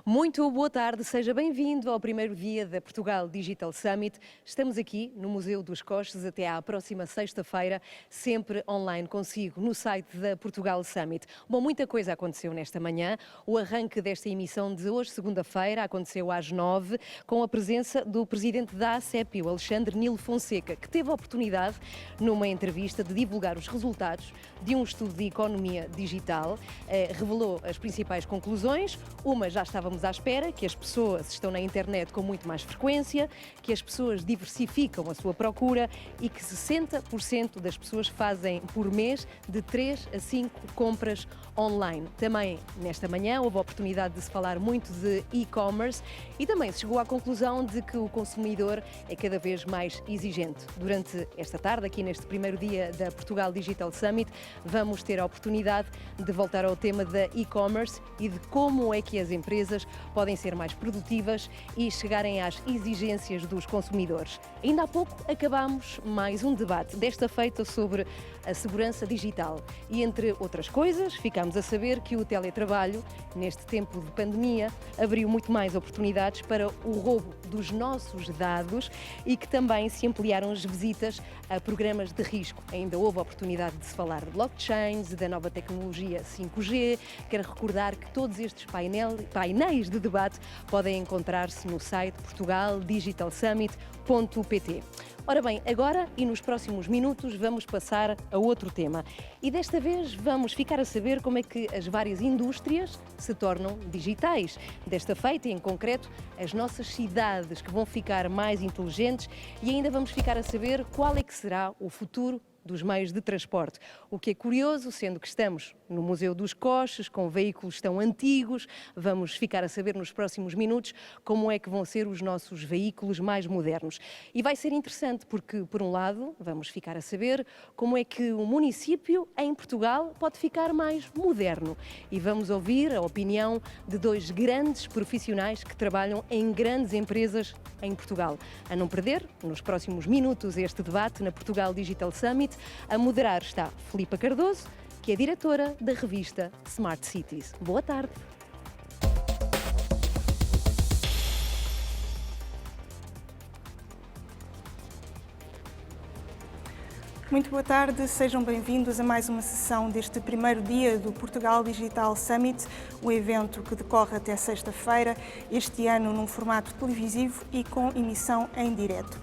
Muito boa tarde, seja bem-vindo ao primeiro dia da Portugal Digital Summit. Estamos aqui no Museu dos Coches até à próxima sexta-feira, sempre online consigo no site da Portugal Summit. Bom, muita coisa aconteceu nesta manhã. O arranque desta emissão de hoje, segunda-feira, aconteceu às 9, com a presença do presidente da ACEP, o Alexandre Nilo Fonseca, que teve a oportunidade, numa entrevista, de divulgar os resultados de um estudo de economia digital. Revelou as principais conclusões. Uma já estávamos à espera, que as pessoas estão na internet com muito mais frequência, que as pessoas diversificam a sua procura e que 60% das pessoas fazem por mês de 3 a 5 compras online. Também nesta manhã houve a oportunidade de se falar muito de e-commerce e também se chegou à conclusão de que o consumidor é cada vez mais exigente. Durante esta tarde, aqui neste primeiro dia da Portugal Digital Summit, vamos ter a oportunidade de voltar ao tema da e-commerce e de como é que as empresas podem ser mais produtivas e chegarem às exigências dos consumidores. Ainda há pouco acabámos mais um debate, desta feita sobre a segurança digital. E entre outras coisas, ficámos a saber que o teletrabalho, neste tempo de pandemia, abriu muito mais oportunidades para o roubo dos nossos dados e que também se ampliaram as visitas a programas de risco. Ainda houve a oportunidade de se falar de blockchains, da nova tecnologia 5G. Quero recordar que todos estes painéis de debate podem encontrar-se no site portugaldigitalsummit.pt. Ora bem, agora e nos próximos minutos vamos passar a outro tema. E desta vez vamos ficar a saber como é que as várias indústrias se tornam digitais. Desta feita, em concreto, as nossas cidades que vão ficar mais inteligentes e ainda vamos ficar a saber qual é que será o futuro dos meios de transporte. O que é curioso, sendo que estamos no Museu dos Coches, com veículos tão antigos, vamos ficar a saber nos próximos minutos como é que vão ser os nossos veículos mais modernos. E vai ser interessante porque, por um lado, vamos ficar a saber como é que o município em Portugal pode ficar mais moderno. E vamos ouvir a opinião de dois grandes profissionais que trabalham em grandes empresas em Portugal. A não perder, nos próximos minutos, este debate na Portugal Digital Summit. A moderar está Filipa Cardoso, que é diretora da revista Smart Cities. Boa tarde. Muito boa tarde, sejam bem-vindos a mais uma sessão deste primeiro dia do Portugal Digital Summit, o evento que decorre até sexta-feira, este ano num formato televisivo e com emissão em direto.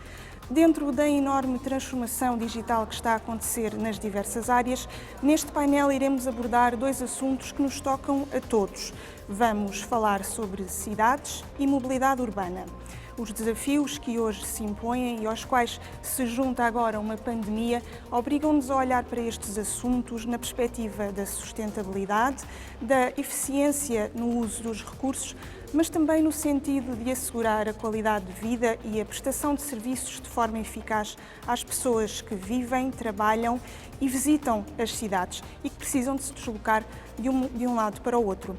Dentro da enorme transformação digital que está a acontecer nas diversas áreas, neste painel iremos abordar dois assuntos que nos tocam a todos. Vamos falar sobre cidades e mobilidade urbana. Os desafios que hoje se impõem e aos quais se junta agora uma pandemia obrigam-nos a olhar para estes assuntos na perspectiva da sustentabilidade, da eficiência no uso dos recursos, mas também no sentido de assegurar a qualidade de vida e a prestação de serviços de forma eficaz às pessoas que vivem, trabalham e visitam as cidades e que precisam de se deslocar de um lado para o outro.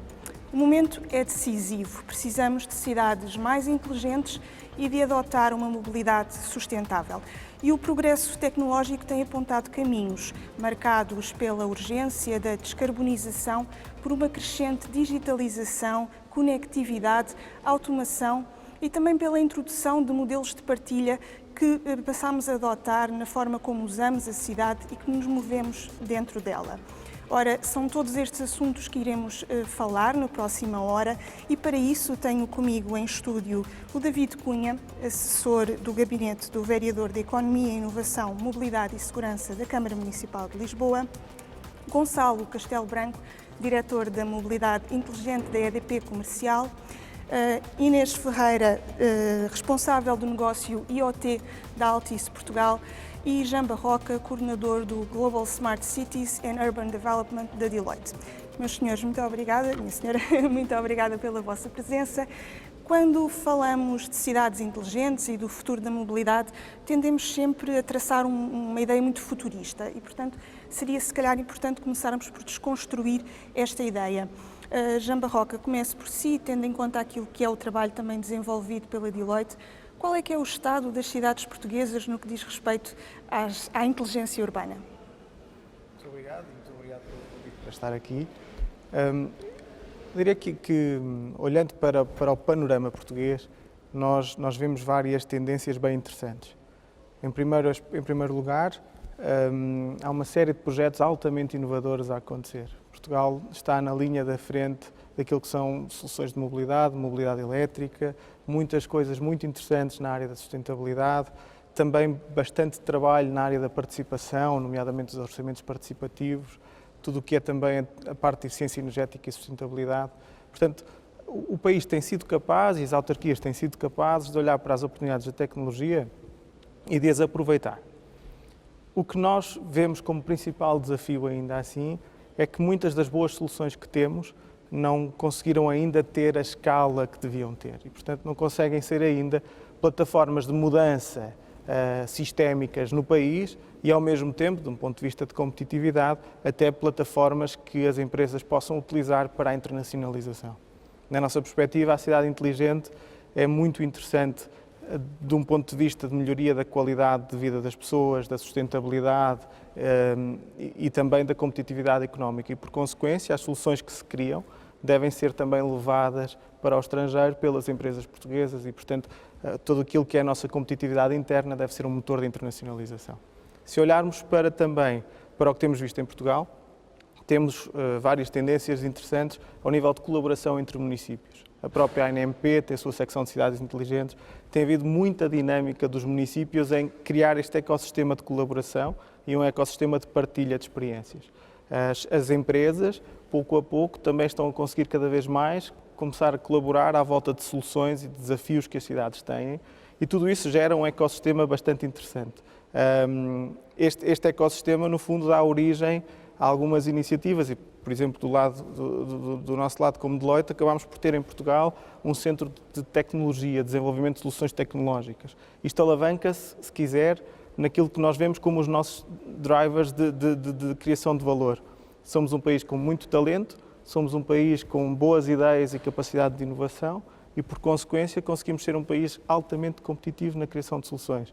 O momento é decisivo. Precisamos de cidades mais inteligentes e de adotar uma mobilidade sustentável. E o progresso tecnológico tem apontado caminhos, marcados pela urgência da descarbonização, por uma crescente digitalização, conectividade, automação e também pela introdução de modelos de partilha que passamos a adotar na forma como usamos a cidade e que nos movemos dentro dela. Ora, são todos estes assuntos que iremos falar na próxima hora e para isso tenho comigo em estúdio o David Cunha, assessor do gabinete do Vereador de Economia, Inovação, Mobilidade e Segurança da Câmara Municipal de Lisboa, Gonçalo Castelo Branco, diretor da Mobilidade Inteligente da EDP Comercial, Inês Ferreira, responsável do negócio IoT da Altice Portugal, e Jean Barroca, coordenador do Global Smart Cities and Urban Development da Deloitte. Meus senhores, muito obrigada, minha senhora, muito obrigada pela vossa presença. Quando falamos de cidades inteligentes e do futuro da mobilidade, tendemos sempre a traçar uma ideia muito futurista e, portanto, seria se calhar importante começarmos por desconstruir esta ideia. Jean Barroca, comece por si, tendo em conta aquilo que é o trabalho também desenvolvido pela Deloitte. Qual é que é o estado das cidades portuguesas no que diz respeito à inteligência urbana? Muito obrigado pelo convite para estar aqui. diria que olhando para o panorama português, nós vemos várias tendências bem interessantes. Em primeiro lugar, há uma série de projetos altamente inovadores a acontecer. Portugal está na linha da frente daquilo que são soluções de mobilidade elétrica, muitas coisas muito interessantes na área da sustentabilidade, também bastante trabalho na área da participação, nomeadamente os orçamentos participativos, tudo o que é também a parte de eficiência energética e sustentabilidade. Portanto, o país tem sido capaz, e as autarquias têm sido capazes de olhar para as oportunidades da tecnologia e de as aproveitar. O que nós vemos como principal desafio ainda assim é que muitas das boas soluções que temos não conseguiram ainda ter a escala que deviam ter e, portanto, não conseguem ser ainda plataformas de mudança sistémicas no país e, ao mesmo tempo, de um ponto de vista de competitividade, até plataformas que as empresas possam utilizar para a internacionalização. Na nossa perspectiva, a cidade inteligente é muito interessante de um ponto de vista de melhoria da qualidade de vida das pessoas, da sustentabilidade e também da competitividade económica e, por consequência, as soluções que se criam devem ser também levadas para o estrangeiro pelas empresas portuguesas e, portanto, tudo aquilo que é a nossa competitividade interna deve ser um motor de internacionalização. Se olharmos também para o que temos visto em Portugal, temos várias tendências interessantes ao nível de colaboração entre municípios. A própria ANMP tem a sua secção de cidades inteligentes, tem havido muita dinâmica dos municípios em criar este ecossistema de colaboração e um ecossistema de partilha de experiências. As empresas, pouco a pouco, também estão a conseguir cada vez mais começar a colaborar à volta de soluções e de desafios que as cidades têm e tudo isso gera um ecossistema bastante interessante. Este ecossistema, no fundo, dá origem a algumas iniciativas e, por exemplo, do nosso lado como Deloitte, acabámos por ter em Portugal um centro de tecnologia, desenvolvimento de soluções tecnológicas. Isto alavanca-se, se quiser, naquilo que nós vemos como os nossos drivers de criação de valor. Somos um país com muito talento, somos um país com boas ideias e capacidade de inovação e, por consequência, conseguimos ser um país altamente competitivo na criação de soluções.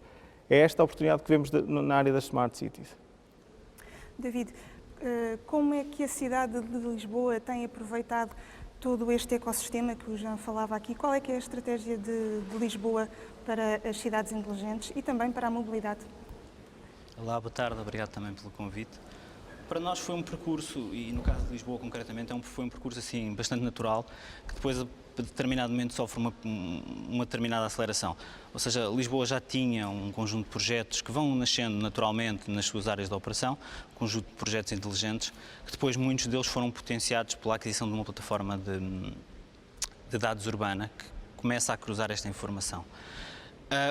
É esta a oportunidade que vemos na área das Smart Cities. David, como é que a cidade de Lisboa tem aproveitado todo este ecossistema que o Jean falava aqui? Qual é que é a estratégia de Lisboa para as cidades inteligentes e também para a mobilidade? Olá, boa tarde, obrigado também pelo convite. Para nós foi um percurso, e no caso de Lisboa concretamente, foi um percurso assim bastante natural, que depois a determinado momento sofre uma determinada aceleração. Ou seja, Lisboa já tinha um conjunto de projetos que vão nascendo naturalmente nas suas áreas de operação, um conjunto de projetos inteligentes, que depois muitos deles foram potenciados pela aquisição de uma plataforma de dados urbana que começa a cruzar esta informação.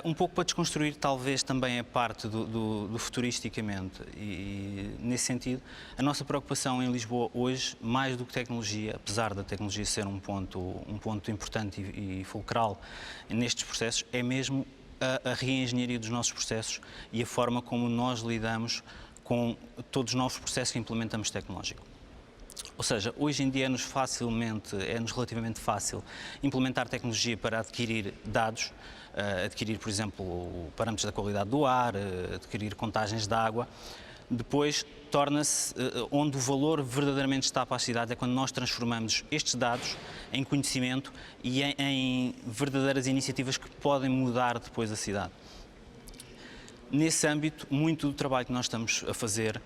Um pouco para desconstruir talvez também a parte do futuristicamente e nesse sentido, a nossa preocupação em Lisboa hoje, mais do que tecnologia, apesar da tecnologia ser um ponto importante e fulcral nestes processos, é mesmo a reengenharia dos nossos processos e a forma como nós lidamos com todos os novos processos que implementamos tecnológico. Ou seja, hoje em dia é-nos relativamente fácil implementar tecnologia para adquirir dados, adquirir, por exemplo, parâmetros da qualidade do ar, adquirir contagens de água. Depois torna-se, onde o valor verdadeiramente está para a cidade é quando nós transformamos estes dados em conhecimento e em verdadeiras iniciativas que podem mudar depois a cidade. Nesse âmbito, muito do trabalho que nós estamos a fazer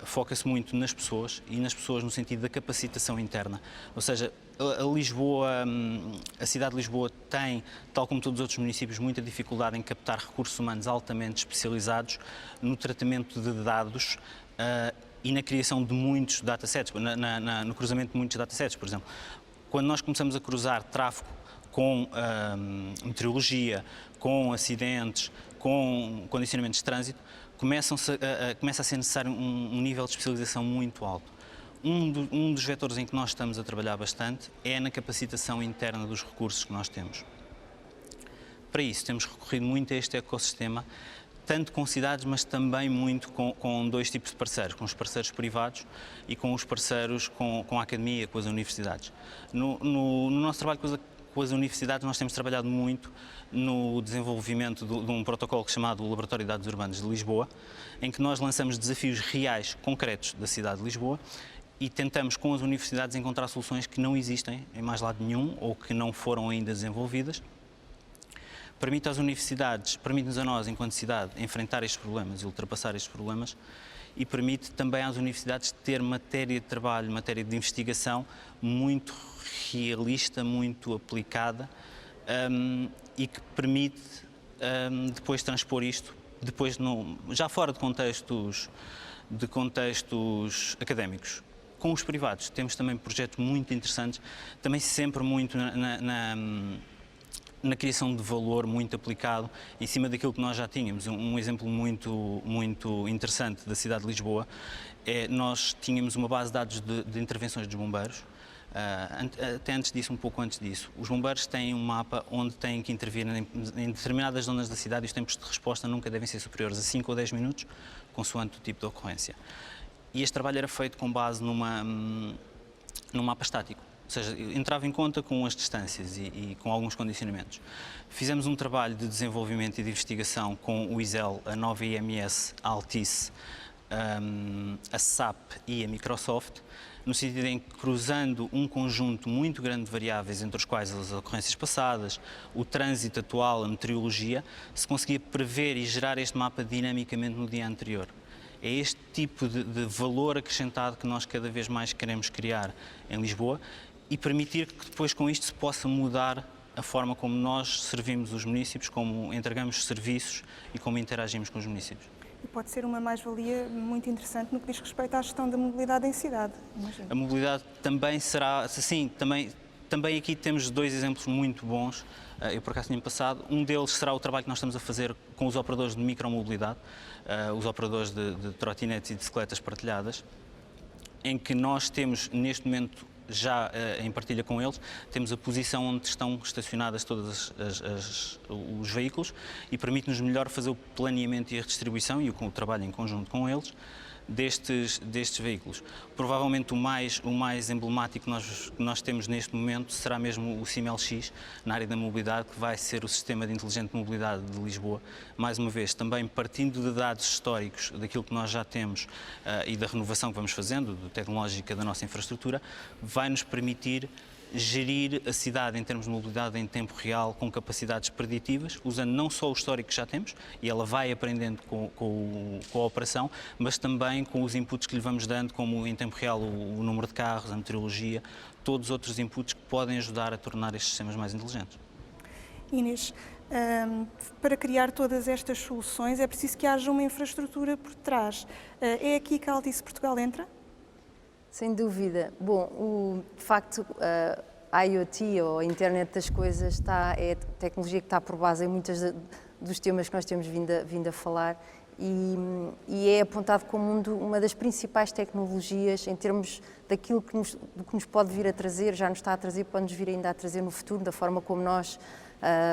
foca-se muito nas pessoas e nas pessoas no sentido da capacitação interna. Ou seja, a cidade de Lisboa tem, tal como todos os outros municípios, muita dificuldade em captar recursos humanos altamente especializados no tratamento de dados e na criação de muitos datasets, no cruzamento de muitos datasets, por exemplo. Quando nós começamos a cruzar tráfego com meteorologia, com acidentes, com condicionamentos de trânsito, começa a ser necessário um nível de especialização muito alto. Um dos vetores em que nós estamos a trabalhar bastante é na capacitação interna dos recursos que nós temos. Para isso, temos recorrido muito a este ecossistema, tanto com cidades, mas também muito com dois tipos de parceiros, com os parceiros privados e com os parceiros com a academia, com as universidades. No nosso trabalho com as universidades, nós temos trabalhado muito no desenvolvimento de um protocolo chamado Laboratório de Dados Urbanos de Lisboa, em que nós lançamos desafios reais, concretos da cidade de Lisboa e tentamos com as universidades encontrar soluções que não existem em mais lado nenhum ou que não foram ainda desenvolvidas. Permite às universidades, permite-nos a nós, enquanto cidade, enfrentar estes problemas e ultrapassar estes problemas, e permite também às universidades ter matéria de trabalho, matéria de investigação muito realista, muito aplicada, e que permite depois transpor isto, já fora de contextos académicos. Com os privados temos também projetos muito interessantes, também sempre muito na criação de valor muito aplicado em cima daquilo que nós já tínhamos. Um exemplo muito interessante da cidade de Lisboa é nós tínhamos uma base de dados de intervenções dos bombeiros. Até antes disso, um pouco antes disso, os bombeiros têm um mapa onde têm que intervir em determinadas zonas da cidade e os tempos de resposta nunca devem ser superiores a 5 ou 10 minutos, consoante o tipo de ocorrência. E este trabalho era feito com base num mapa estático, ou seja, entrava em conta com as distâncias e com alguns condicionamentos. Fizemos um trabalho de desenvolvimento e de investigação com o ISEL, a nova IMS, a Altice, a SAP e a Microsoft, no sentido em que, cruzando um conjunto muito grande de variáveis, entre os quais as ocorrências passadas, o trânsito atual, a meteorologia, se conseguia prever e gerar este mapa dinamicamente no dia anterior. É este tipo de valor acrescentado que nós cada vez mais queremos criar em Lisboa e permitir que depois com isto se possa mudar a forma como nós servimos os municípios, como entregamos serviços e como interagimos com os municípios. E pode ser uma mais-valia muito interessante no que diz respeito à gestão da mobilidade em cidade, imagino. A mobilidade também será, sim, também aqui temos 2 exemplos muito bons, eu por acaso tinha passado. Um deles será o trabalho que nós estamos a fazer com os operadores de micromobilidade, os operadores de trotinetes e de bicicletas partilhadas, em que nós temos neste momento, já em partilha com eles, temos a posição onde estão estacionadas todos os veículos e permite-nos melhor fazer o planeamento e a redistribuição e o trabalho em conjunto com eles destes veículos. Provavelmente o mais emblemático que nós temos neste momento será mesmo o CIMLX, na área da mobilidade, que vai ser o Sistema de Inteligente Mobilidade de Lisboa. Mais uma vez, também partindo de dados históricos daquilo que nós já temos e da renovação que vamos fazendo, tecnológica da nossa infraestrutura, vai nos permitir gerir a cidade em termos de mobilidade em tempo real com capacidades preditivas, usando não só o histórico que já temos, e ela vai aprendendo com a operação, mas também com os inputs que lhe vamos dando, como em tempo real o número de carros, a meteorologia, todos os outros inputs que podem ajudar a tornar estes sistemas mais inteligentes. Inês, para criar todas estas soluções é preciso que haja uma infraestrutura por trás. É aqui que a Altice Portugal entra? Sem dúvida. Bom, de facto, a IoT, ou a Internet das Coisas, é a tecnologia que está por base em muitos dos temas que nós temos vindo a falar e é apontado como uma das principais tecnologias em termos daquilo do que nos pode vir a trazer, já nos está a trazer, pode nos vir ainda a trazer no futuro, da forma como nós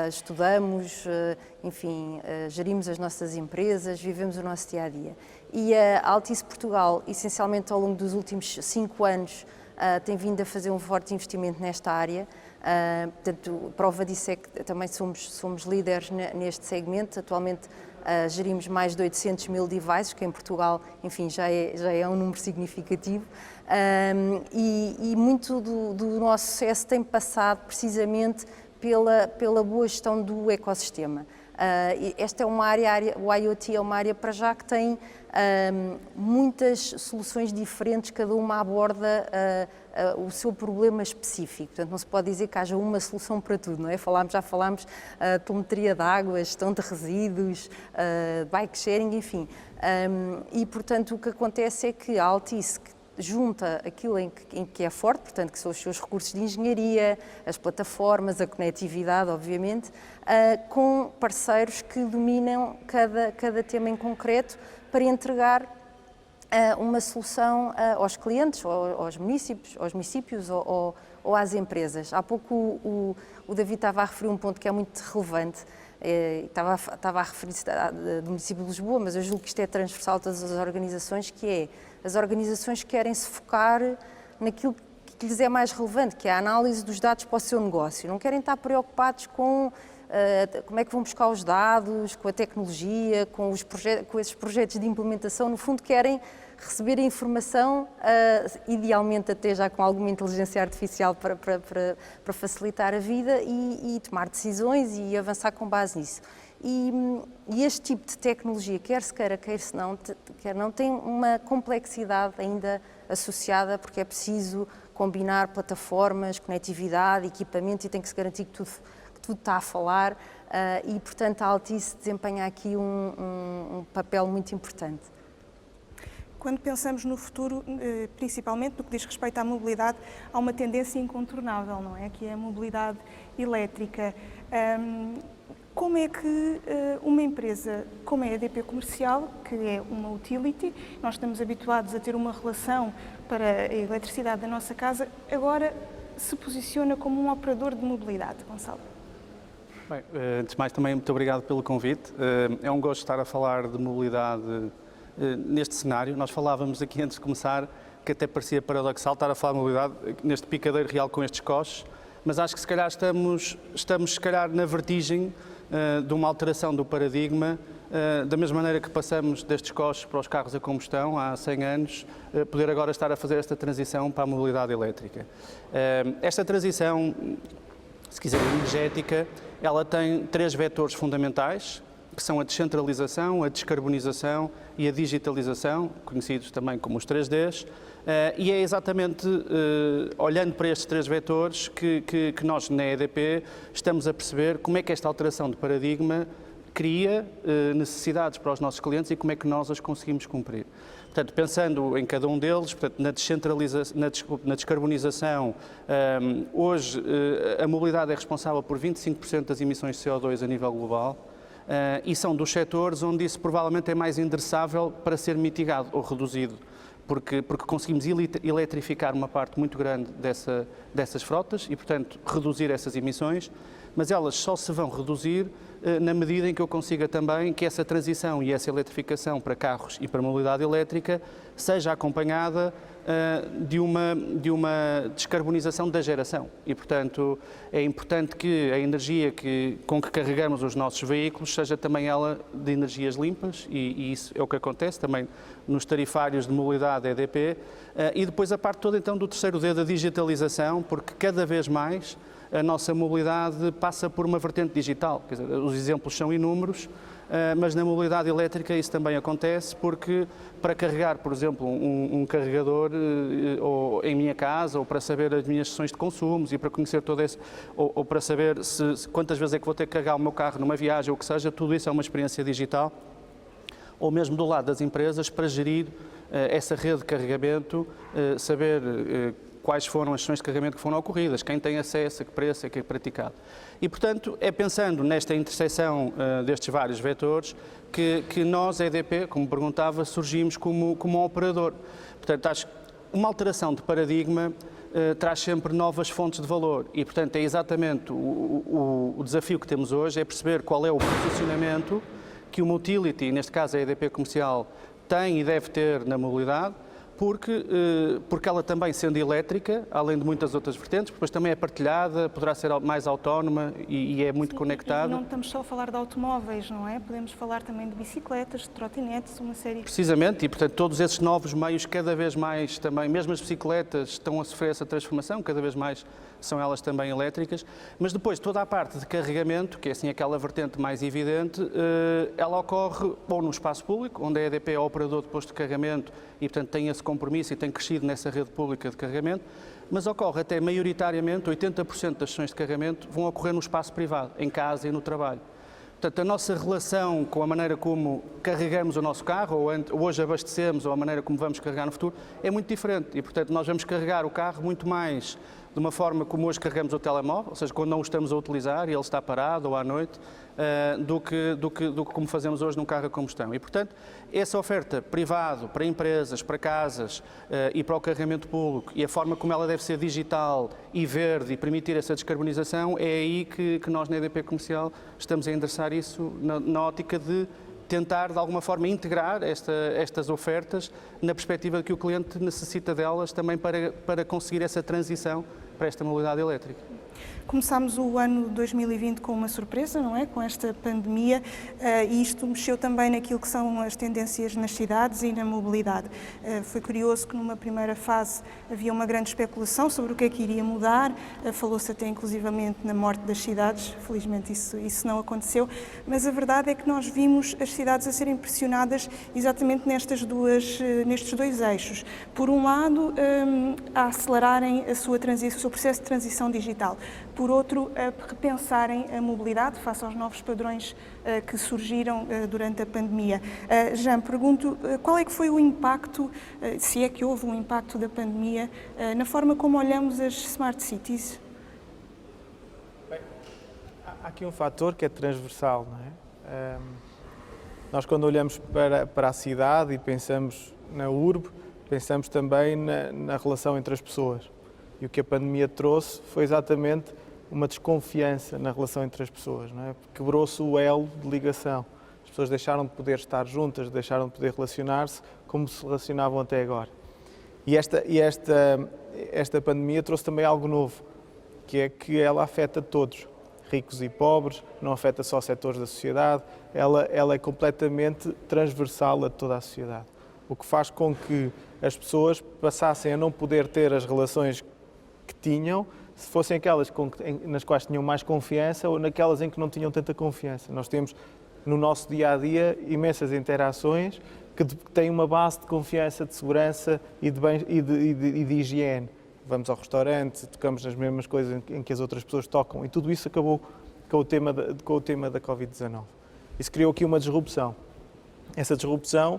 estudamos, enfim, gerimos as nossas empresas, vivemos o nosso dia-a-dia. E a Altice Portugal, essencialmente ao longo dos últimos 5 anos, tem vindo a fazer um forte investimento nesta área. Portanto, prova disso é que também somos líderes neste segmento. Atualmente gerimos mais de 800 mil devices, que em Portugal, enfim, já é um número significativo. E muito do nosso sucesso tem passado precisamente pela boa gestão do ecossistema. Esta é uma área, o IoT é uma área para já que tem muitas soluções diferentes, cada uma aborda o seu problema específico. Portanto, não se pode dizer que haja uma solução para tudo, não é? Já falámos de telemetria de água, gestão de resíduos, bike sharing, enfim. E, portanto, o que acontece é que a Altice junta aquilo em que é forte, portanto, que são os seus recursos de engenharia, as plataformas, a conectividade, obviamente, com parceiros que dominam cada tema em concreto para entregar uma solução aos clientes, aos municípios ou às empresas. Há pouco o David estava a referir um ponto que é muito relevante. Estava a referir-se do município de Lisboa, mas eu julgo que isto é transversal a todas as organizações, que é as organizações querem se focar naquilo que lhes é mais relevante, que é a análise dos dados para o seu negócio. Não querem estar preocupados com como é que vão buscar os dados, com a tecnologia, com esses projetos de implementação. No fundo, querem receber a informação, idealmente até já com alguma inteligência artificial para facilitar a vida e tomar decisões e avançar com base nisso. E este tipo de tecnologia, quer se queira, quer não, tem uma complexidade ainda associada, porque é preciso combinar plataformas, conectividade, equipamento, e tem que se garantir que tudo está a falar, e portanto a Altice desempenha aqui um papel muito importante. Quando pensamos no futuro, principalmente no que diz respeito à mobilidade, há uma tendência incontornável, não é? Que é a mobilidade elétrica. Como é que uma empresa como a EDP Comercial, que é uma utility, nós estamos habituados a ter uma relação para a eletricidade da nossa casa, agora se posiciona como um operador de mobilidade, Gonçalo? Bem, antes de mais também muito obrigado pelo convite. É um gosto estar a falar de mobilidade neste cenário. Nós falávamos aqui antes de começar que até parecia paradoxal estar a falar de mobilidade neste picadeiro real com estes coches, mas acho que se calhar estamos se calhar na vertigem de uma alteração do paradigma, da mesma maneira que passamos destes coches para os carros a combustão há 100 anos, poder agora estar a fazer esta transição para a mobilidade elétrica. Esta transição, se quiser, energética, ela tem 3 vetores fundamentais, que são a descentralização, a descarbonização e a digitalização, conhecidos também como os 3Ds, e é exatamente olhando para estes 3 vetores que nós, na EDP, estamos a perceber como é que esta alteração de paradigma cria necessidades para os nossos clientes e como é que nós as conseguimos cumprir. Portanto, pensando em cada um deles, portanto, na descarbonização, hoje a mobilidade é responsável por 25% das emissões de CO2 a nível global, e são dos setores onde isso provavelmente é mais endereçável para ser mitigado ou reduzido, porque conseguimos eletrificar uma parte muito grande dessas frotas e, portanto, reduzir essas emissões, mas elas só se vão reduzir na medida em que eu consiga também que essa transição e essa eletrificação para carros e para mobilidade elétrica seja acompanhada de uma descarbonização da geração. E, portanto, é importante que a energia com que carregamos os nossos veículos seja também ela de energias limpas, e isso é o que acontece também nos tarifários de mobilidade EDP. E depois a parte toda, então, do terceiro D da digitalização, porque cada vez mais a nossa mobilidade passa por uma vertente digital. Quer dizer, os exemplos são inúmeros, mas na mobilidade elétrica isso também acontece, porque para carregar, por exemplo, um carregador ou em minha casa, ou para saber as minhas sessões de consumos e para conhecer todo esse, ou para saber quantas vezes é que vou ter que carregar o meu carro numa viagem ou o que seja, tudo isso é uma experiência digital. Ou mesmo do lado das empresas, para gerir essa rede de carregamento, saber quais foram as sessões de carregamento que foram ocorridas, quem tem acesso, a que preço é que é praticado. E, portanto, é pensando nesta interseção destes vários vetores que nós, a EDP, como perguntava, surgimos como um operador. Portanto, acho que uma alteração de paradigma traz sempre novas fontes de valor e, portanto, é exatamente o desafio que temos hoje, é perceber qual é o posicionamento que uma utility, neste caso a EDP Comercial, tem e deve ter na mobilidade, porque ela também, sendo elétrica, além de muitas outras vertentes, depois também é partilhada, poderá ser mais autónoma e é muito conectada. E não estamos só a falar de automóveis, não é? Podemos falar também de bicicletas, de trotinetes, uma série... Precisamente, e portanto todos esses novos meios, cada vez mais também, mesmo as bicicletas estão a sofrer essa transformação, cada vez mais são elas também elétricas, mas depois toda a parte de carregamento, que é assim aquela vertente mais evidente, ela ocorre ou no espaço público, onde a EDP é o operador de posto de carregamento e portanto tem esse compromisso e tem crescido nessa rede pública de carregamento, mas ocorre até maioritariamente, 80% das sessões de carregamento vão ocorrer no espaço privado, em casa e no trabalho. Portanto, a nossa relação com a maneira como carregamos o nosso carro, ou hoje abastecemos, ou a maneira como vamos carregar no futuro, é muito diferente. E, portanto, nós vamos carregar o carro muito mais de uma forma como hoje carregamos o telemóvel, ou seja, quando não o estamos a utilizar e ele está parado ou à noite, do que como fazemos hoje num carro a combustão. E, portanto, essa oferta privado, para empresas, para casas e para o carregamento público, e a forma como ela deve ser digital e verde e permitir essa descarbonização, é aí que nós na EDP Comercial estamos a endereçar isso na ótica de tentar, de alguma forma, integrar estas ofertas na perspectiva de que o cliente necessita delas também para conseguir essa transição para esta mobilidade elétrica. Começámos o ano 2020 com uma surpresa, não é? Com esta pandemia, e isto mexeu também naquilo que são as tendências nas cidades e na mobilidade. Foi curioso que numa primeira fase havia uma grande especulação sobre o que é que iria mudar, falou-se até inclusivamente na morte das cidades, felizmente isso não aconteceu, mas a verdade é que nós vimos as cidades a serem pressionadas exatamente nestes dois eixos. Por um lado, a acelerarem o seu processo de transição digital. Por outro, a repensarem a mobilidade face aos novos padrões que surgiram durante a pandemia. Jean, pergunto, qual é que foi o impacto, se é que houve um impacto da pandemia, na forma como olhamos as smart cities? Bem, há aqui um fator que é transversal, não é? Nós quando olhamos para a cidade e pensamos na urbe, pensamos também na relação entre as pessoas. E o que a pandemia trouxe foi exatamente uma desconfiança na relação entre as pessoas, não é? Quebrou-se o elo de ligação. As pessoas deixaram de poder estar juntas, deixaram de poder relacionar-se como se relacionavam até agora. E esta pandemia trouxe também algo novo, que é que ela afeta todos, ricos e pobres, não afeta só setores da sociedade, ela é completamente transversal a toda a sociedade. O que faz com que as pessoas passassem a não poder ter as relações que tinham, se fossem aquelas nas quais tinham mais confiança ou naquelas em que não tinham tanta confiança. Nós temos no nosso dia-a-dia imensas interações que têm uma base de confiança, de segurança e de higiene. Vamos ao restaurante, tocamos nas mesmas coisas em que as outras pessoas tocam e tudo isso acabou com o tema da Covid-19. Isso criou aqui uma disrupção. Essa disrupção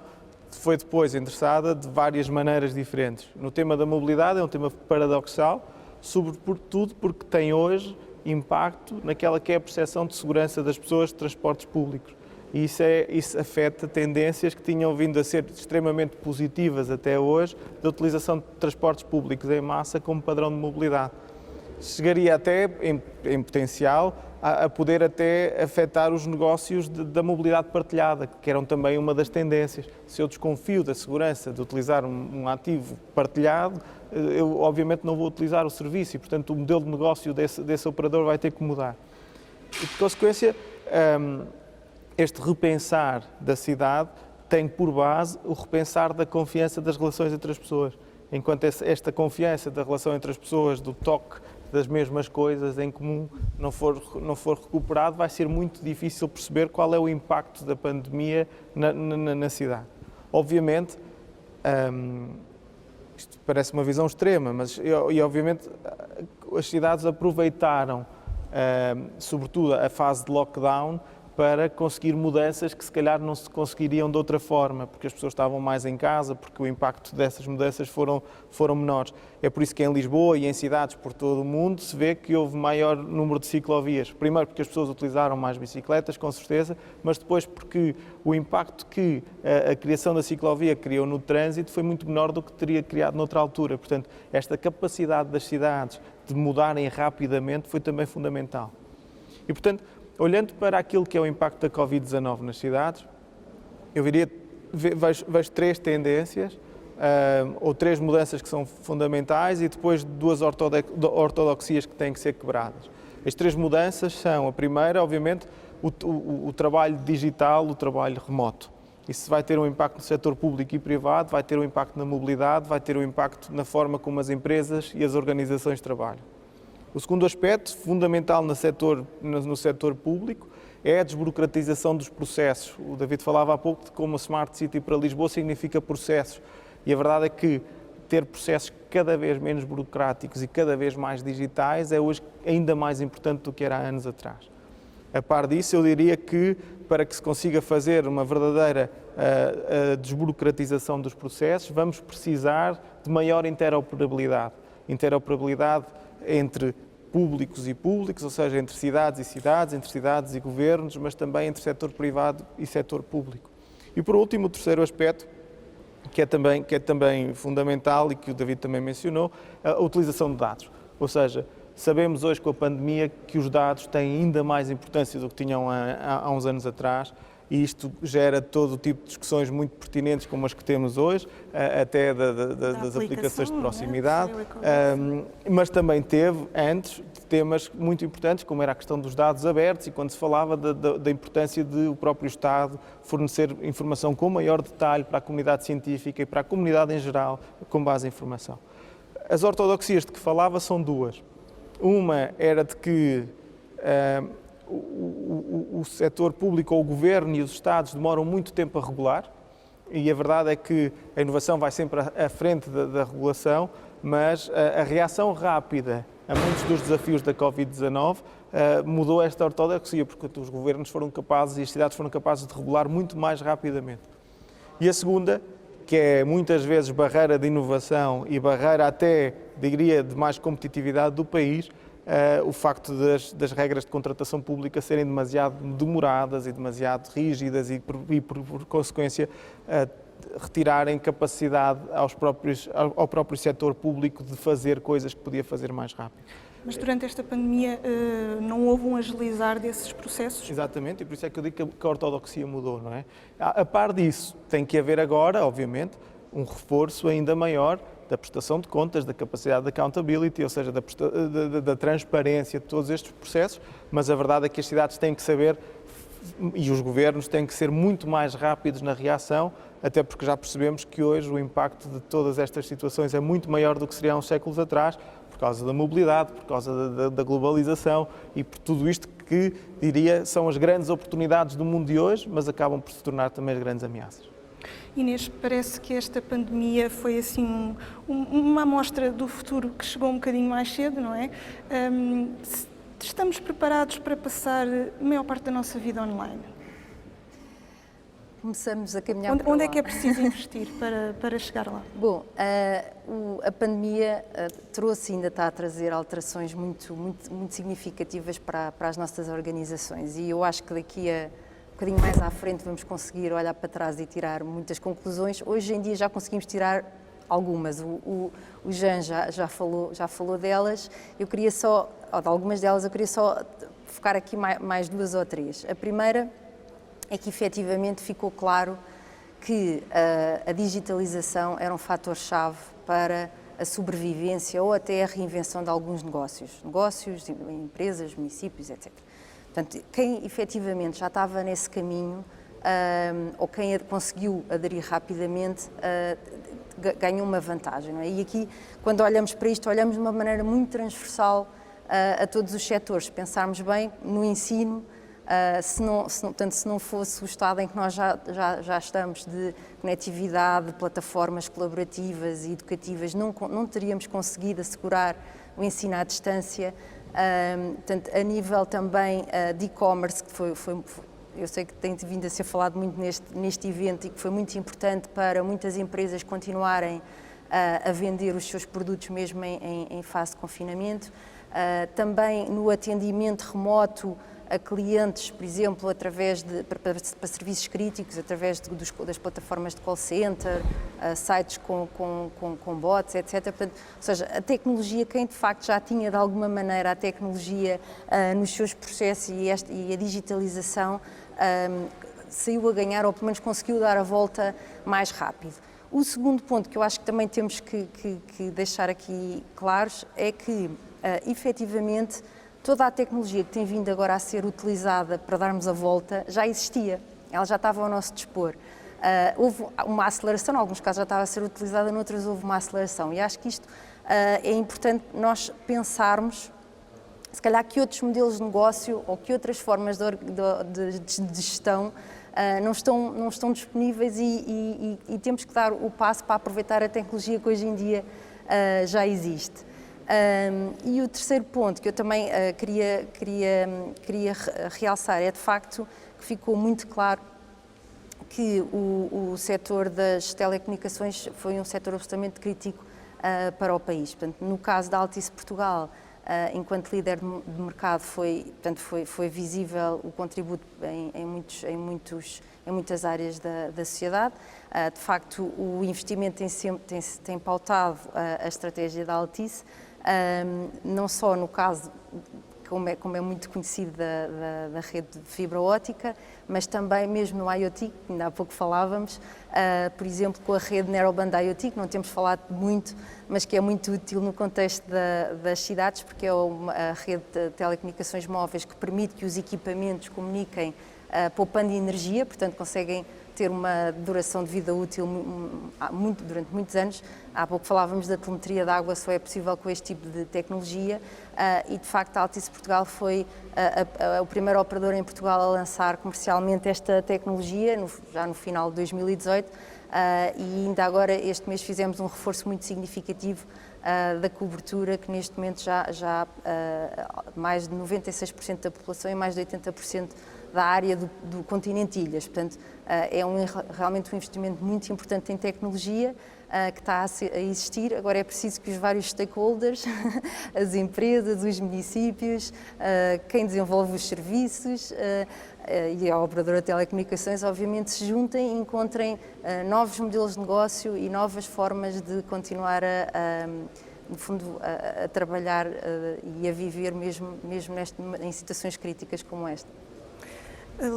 foi depois endereçada de várias maneiras diferentes. No tema da mobilidade é um tema paradoxal, sobretudo porque tem hoje impacto naquela que é a percepção de segurança das pessoas de transportes públicos. E isso afeta tendências que tinham vindo a ser extremamente positivas até hoje da utilização de transportes públicos em massa como padrão de mobilidade. Chegaria até, em potencial, a poder até afetar os negócios da mobilidade partilhada, que eram também uma das tendências. Se eu desconfio da segurança de utilizar um ativo partilhado, eu obviamente não vou utilizar o serviço e, portanto, o modelo de negócio desse operador vai ter que mudar. E, por consequência, este repensar da cidade tem por base o repensar da confiança das relações entre as pessoas. Enquanto esta confiança da relação entre as pessoas, do toque das mesmas coisas em comum, não for recuperado, vai ser muito difícil perceber qual é o impacto da pandemia na cidade. Obviamente, isto parece uma visão extrema, mas obviamente as cidades aproveitaram, sobretudo a fase de lockdown, para conseguir mudanças que se calhar não se conseguiriam de outra forma, porque as pessoas estavam mais em casa, porque o impacto dessas mudanças foram menores. É por isso que em Lisboa e em cidades por todo o mundo se vê que houve maior número de ciclovias. Primeiro porque as pessoas utilizaram mais bicicletas, com certeza, mas depois porque o impacto que a criação da ciclovia criou no trânsito foi muito menor do que teria criado noutra altura. Portanto, esta capacidade das cidades de mudarem rapidamente foi também fundamental. E, portanto, olhando para aquilo que é o impacto da Covid-19 nas cidades, eu vejo três tendências, ou três mudanças que são fundamentais e depois duas ortodoxias que têm que ser quebradas. As três mudanças são, a primeira, obviamente, o trabalho digital, o trabalho remoto. Isso vai ter um impacto no setor público e privado, vai ter um impacto na mobilidade, vai ter um impacto na forma como as empresas e as organizações trabalham. O segundo aspecto, fundamental no setor público, é a desburocratização dos processos. O David falava há pouco de como a Smart City para Lisboa significa processos. E a verdade é que ter processos cada vez menos burocráticos e cada vez mais digitais é hoje ainda mais importante do que era há anos atrás. A par disso, eu diria que para que se consiga fazer uma verdadeira desburocratização dos processos, vamos precisar de maior interoperabilidade. Interoperabilidade entre públicos e públicos, ou seja, entre cidades e cidades, entre cidades e governos, mas também entre setor privado e setor público. E por último, o terceiro aspecto, que é também fundamental e que o David também mencionou, a utilização de dados. Ou seja, sabemos hoje com a pandemia que os dados têm ainda mais importância do que tinham há uns anos atrás e isto gera todo o tipo de discussões muito pertinentes como as que temos hoje, até das aplicações de proximidade, mas também teve antes temas muito importantes, como era a questão dos dados abertos e quando se falava da importância de o próprio Estado fornecer informação com maior detalhe para a comunidade científica e para a comunidade em geral, com base em informação. As ortodoxias de que falava são duas. Uma era de que o setor público ou o governo e os Estados demoram muito tempo a regular, e a verdade é que a inovação vai sempre à frente da regulação, mas a reação rápida a muitos dos desafios da Covid-19 mudou esta ortodoxia, porque os governos foram capazes e as cidades foram capazes de regular muito mais rapidamente. E a segunda, que é muitas vezes barreira de inovação e barreira até, diria, de mais competitividade do país, o facto das regras de contratação pública serem demasiado demoradas e demasiado rígidas e por consequência, retirarem capacidade ao próprio setor público de fazer coisas que podia fazer mais rápido. Mas durante esta pandemia não houve um agilizar desses processos? Exatamente, e por isso é que eu digo que a ortodoxia mudou, não é? A par disso, tem que haver agora, obviamente, um reforço ainda maior da prestação de contas, da capacidade de accountability, ou seja, da transparência de todos estes processos, mas a verdade é que as cidades têm que saber e os governos têm que ser muito mais rápidos na reação, até porque já percebemos que hoje o impacto de todas estas situações é muito maior do que seria há uns séculos atrás, por causa da mobilidade, por causa da globalização e por tudo isto que, diria, são as grandes oportunidades do mundo de hoje, mas acabam por se tornar também as grandes ameaças. Inês, parece que esta pandemia foi assim uma amostra do futuro que chegou um bocadinho mais cedo, não é? Estamos preparados para passar a maior parte da nossa vida online? Começamos a caminhar para Onde é lá. que é preciso investir para chegar lá? Bom, a pandemia trouxe e ainda está a trazer alterações muito significativas para as nossas organizações e eu acho que daqui a um bocadinho mais à frente vamos conseguir olhar para trás e tirar muitas conclusões. Hoje em dia já conseguimos tirar algumas. O Jean já falou delas. Eu queria só, ou de algumas delas, eu queria só focar aqui mais duas ou três. A primeira é que efetivamente ficou claro que a digitalização era um fator-chave para a sobrevivência ou até a reinvenção de alguns negócios, empresas, municípios, etc. Portanto, quem efetivamente já estava nesse caminho ou quem conseguiu aderir rapidamente ganhou uma vantagem, não é? E aqui, quando olhamos para isto, olhamos de uma maneira muito transversal a todos os setores. Se pensarmos bem no ensino, se não fosse o estado em que nós já estamos de conectividade, de plataformas colaborativas e educativas, não teríamos conseguido assegurar o ensino à distância. Portanto, a nível também de e-commerce, que eu sei que tem vindo a ser falado muito neste evento e que foi muito importante para muitas empresas continuarem a vender os seus produtos mesmo em fase de confinamento. Também no atendimento remoto a clientes, por exemplo, para serviços críticos, através das plataformas de call center, sites com bots, etc. Portanto, ou seja, a tecnologia, quem de facto já tinha de alguma maneira a tecnologia nos seus processos e a digitalização saiu a ganhar, ou pelo menos conseguiu dar a volta mais rápido. O segundo ponto que eu acho que também temos que deixar aqui claros é que, efetivamente, toda a tecnologia que tem vindo agora a ser utilizada para darmos a volta já existia, ela já estava ao nosso dispor. Houve uma aceleração, em alguns casos já estava a ser utilizada, noutros houve uma aceleração. E acho que isto é importante nós pensarmos, se calhar, que outros modelos de negócio ou que outras formas de gestão não estão disponíveis e temos que dar o passo para aproveitar a tecnologia que hoje em dia já existe. E o terceiro ponto que eu também queria realçar é, de facto, que ficou muito claro que o setor das telecomunicações foi um setor absolutamente crítico para o país. Portanto, no caso da Altice Portugal, enquanto líder de mercado, foi visível o contributo em muitas áreas da sociedade. De facto, o investimento tem pautado a estratégia da Altice, não só no caso como é muito conhecido da rede de fibra óptica, mas também mesmo no IoT, que ainda há pouco falávamos, por exemplo, com a rede Narrowband IoT, que não temos falado muito, mas que é muito útil no contexto das cidades, porque é a rede de telecomunicações móveis que permite que os equipamentos comuniquem poupando energia, portanto conseguem ter uma duração de vida útil durante muitos anos. Há pouco falávamos da telemetria de água, só é possível com este tipo de tecnologia e, de facto, a Altice Portugal foi o primeiro operador em Portugal a lançar comercialmente esta tecnologia, já no final de 2018, e ainda agora, este mês, fizemos um reforço muito significativo da cobertura, que neste momento já mais de 96% da população e mais de 80% da área do continente Ilhas. Portanto, é realmente um investimento muito importante em tecnologia que está a existir. Agora é preciso que os vários stakeholders, as empresas, os municípios, quem desenvolve os serviços e a operadora de telecomunicações, obviamente, se juntem e encontrem novos modelos de negócio e novas formas de continuar no fundo, a trabalhar e a viver mesmo em situações críticas como esta.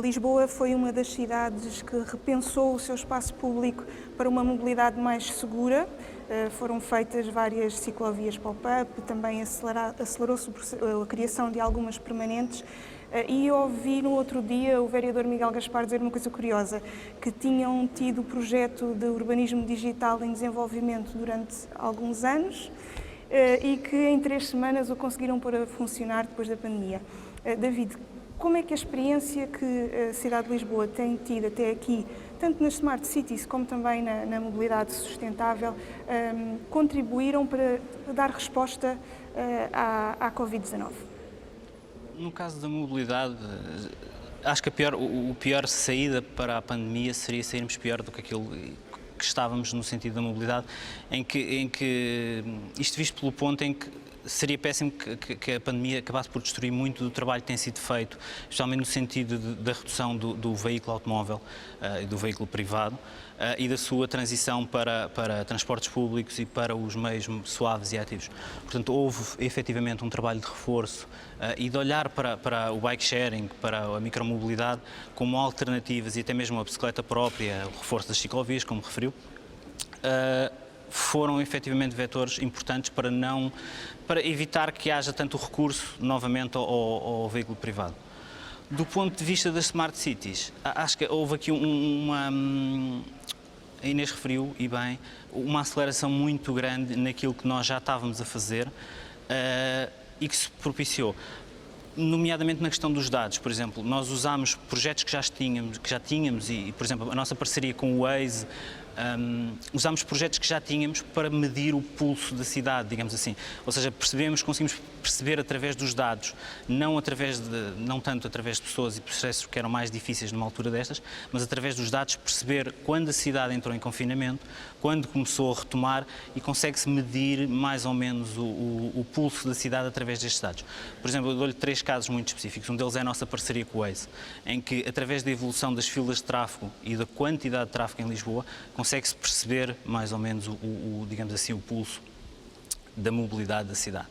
Lisboa foi uma das cidades que repensou o seu espaço público para uma mobilidade mais segura. Foram feitas várias ciclovias pop-up, também acelerou-se a criação de algumas permanentes. E ouvi no outro dia o vereador Miguel Gaspar dizer uma coisa curiosa, que tinham tido o projeto de urbanismo digital em desenvolvimento durante alguns anos e que em 3 semanas o conseguiram pôr a funcionar depois da pandemia. David, como é que a experiência que a cidade de Lisboa tem tido até aqui, tanto nas Smart Cities como também na mobilidade sustentável, contribuíram para dar resposta à Covid-19? No caso da mobilidade, acho que o pior saída para a pandemia seria sairmos pior do que aquilo que estávamos no sentido da mobilidade, em que isto visto pelo ponto em que seria péssimo que a pandemia acabasse por destruir muito do trabalho que tem sido feito, especialmente no sentido da redução do veículo automóvel e do veículo privado e da sua transição para transportes públicos e para os meios suaves e ativos. Portanto, houve efetivamente um trabalho de reforço e de olhar para o bike sharing, para a micromobilidade como alternativas e até mesmo a bicicleta própria, o reforço das ciclovias, como referiu. Foram efetivamente vetores importantes para evitar que haja tanto recurso novamente ao veículo privado. Do ponto de vista das Smart Cities, acho que houve aqui a Inês referiu, e bem, uma aceleração muito grande naquilo que nós já estávamos a fazer e que se propiciou. Nomeadamente na questão dos dados, por exemplo, nós usámos projetos que já tínhamos e, por exemplo, a nossa parceria com o Waze, usámos projetos que já tínhamos para medir o pulso da cidade, digamos assim. Ou seja, conseguimos perceber através dos dados, não tanto através de pessoas e processos que eram mais difíceis numa altura destas, mas através dos dados perceber quando a cidade entrou em confinamento, quando começou a retomar e consegue-se medir mais ou menos o pulso da cidade através destes dados. Por exemplo, eu dou-lhe 3 casos muito específicos. Um deles é a nossa parceria com o Waze, em que através da evolução das filas de tráfego e da quantidade de tráfego em Lisboa, consegue-se perceber mais ou menos digamos assim, o pulso da mobilidade da cidade.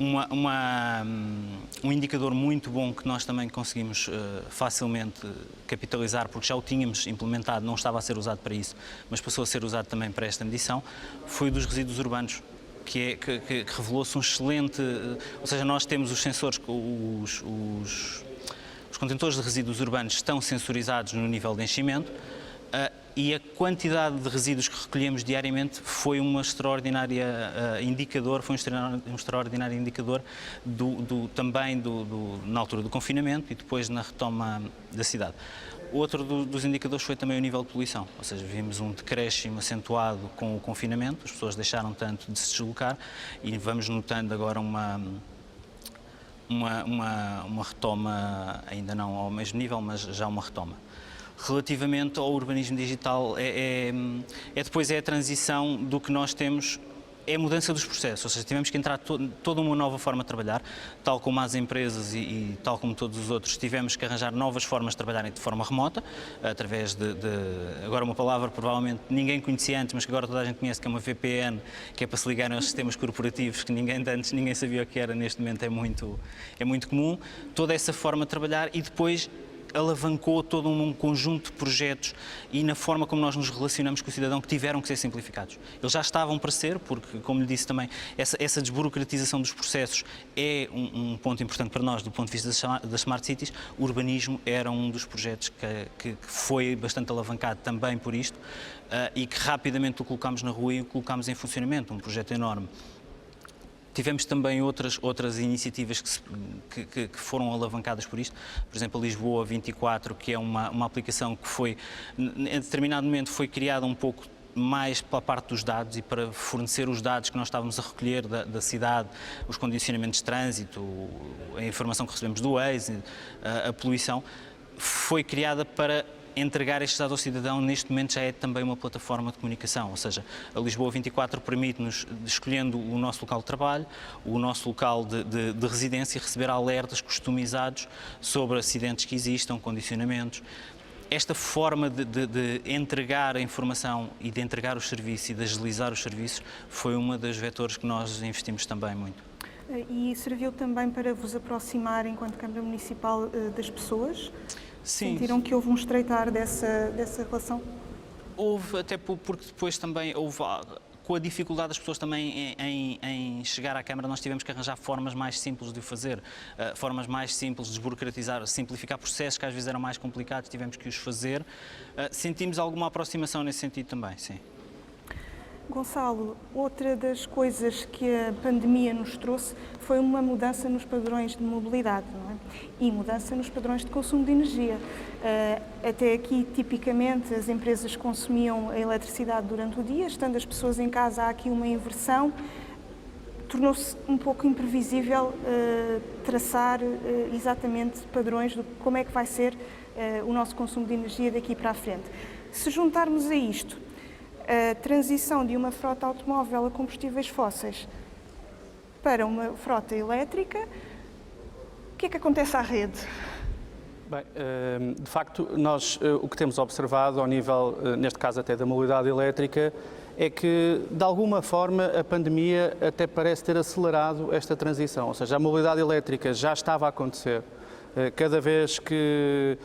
Um indicador muito bom que nós também conseguimos facilmente capitalizar, porque já o tínhamos implementado, não estava a ser usado para isso, mas passou a ser usado também para esta medição, foi o dos resíduos urbanos, que revelou-se um excelente... Ou seja, nós temos os sensores, os contentores de resíduos urbanos estão sensorizados no nível de enchimento, e a quantidade de resíduos que recolhemos diariamente foi um extraordinário indicador também na altura do confinamento e depois na retoma da cidade. Outro dos indicadores foi também o nível de poluição, ou seja, vimos um decréscimo acentuado com o confinamento, as pessoas deixaram tanto de se deslocar e vamos notando agora uma retoma, ainda não ao mesmo nível, mas já uma retoma. Relativamente ao urbanismo digital, depois a transição do que nós temos é a mudança dos processos, ou seja, tivemos que entrar toda uma nova forma de trabalhar, tal como as empresas e tal como todos os outros, tivemos que arranjar novas formas de trabalharem de forma remota, através agora uma palavra provavelmente ninguém conhecia antes, mas que agora toda a gente conhece, que é uma VPN, que é para se ligarem aos sistemas corporativos, que ninguém sabia o que era, neste momento é muito comum. Toda essa forma de trabalhar e depois alavancou todo um conjunto de projetos e na forma como nós nos relacionamos com o cidadão que tiveram que ser simplificados. Eles já estavam para ser, porque, como lhe disse também, essa desburocratização dos processos é um ponto importante para nós do ponto de vista das Smart Cities. O urbanismo era um dos projetos que foi bastante alavancado também por isto e que rapidamente o colocámos na rua e o colocámos em funcionamento, um projeto enorme. Tivemos também outras iniciativas que foram alavancadas por isto, por exemplo, a Lisboa 24, que é uma aplicação que foi, em determinado momento, foi criada um pouco mais pela parte dos dados e para fornecer os dados que nós estávamos a recolher da cidade, os condicionamentos de trânsito, a informação que recebemos do Waze, a poluição, foi criada para entregar estes dados ao cidadão. Neste momento já é também uma plataforma de comunicação, ou seja, a Lisboa 24 permite-nos, escolhendo o nosso local de trabalho, o nosso local de residência, receber alertas customizados sobre acidentes que existam, condicionamentos. Esta forma de entregar a informação e de entregar os serviços e de agilizar os serviços foi uma das vetores que nós investimos também muito. E serviu também para vos aproximar, enquanto Câmara Municipal, das pessoas? Sim. Sentiram que houve um estreitar dessa relação? Houve, até porque depois também houve, com a dificuldade das pessoas também em chegar à Câmara, nós tivemos que arranjar formas mais simples de o fazer, formas mais simples de desburocratizar, simplificar processos que às vezes eram mais complicados, tivemos que os fazer. Sentimos alguma aproximação nesse sentido também, sim. Gonçalo, outra das coisas que a pandemia nos trouxe foi uma mudança nos padrões de mobilidade, não é? E mudança nos padrões de consumo de energia. Até aqui, tipicamente, as empresas consumiam a eletricidade durante o dia, estando as pessoas em casa, há aqui uma inversão. Tornou-se um pouco imprevisível traçar exatamente padrões de como é que vai ser o nosso consumo de energia daqui para a frente. Se juntarmos a isto a transição de uma frota automóvel a combustíveis fósseis para uma frota elétrica, o que é que acontece à rede? Bem, de facto, nós o que temos observado ao nível, neste caso até da mobilidade elétrica, é que, de alguma forma, a pandemia até parece ter acelerado esta transição. Ou seja, a mobilidade elétrica já estava a acontecer. Cada vez que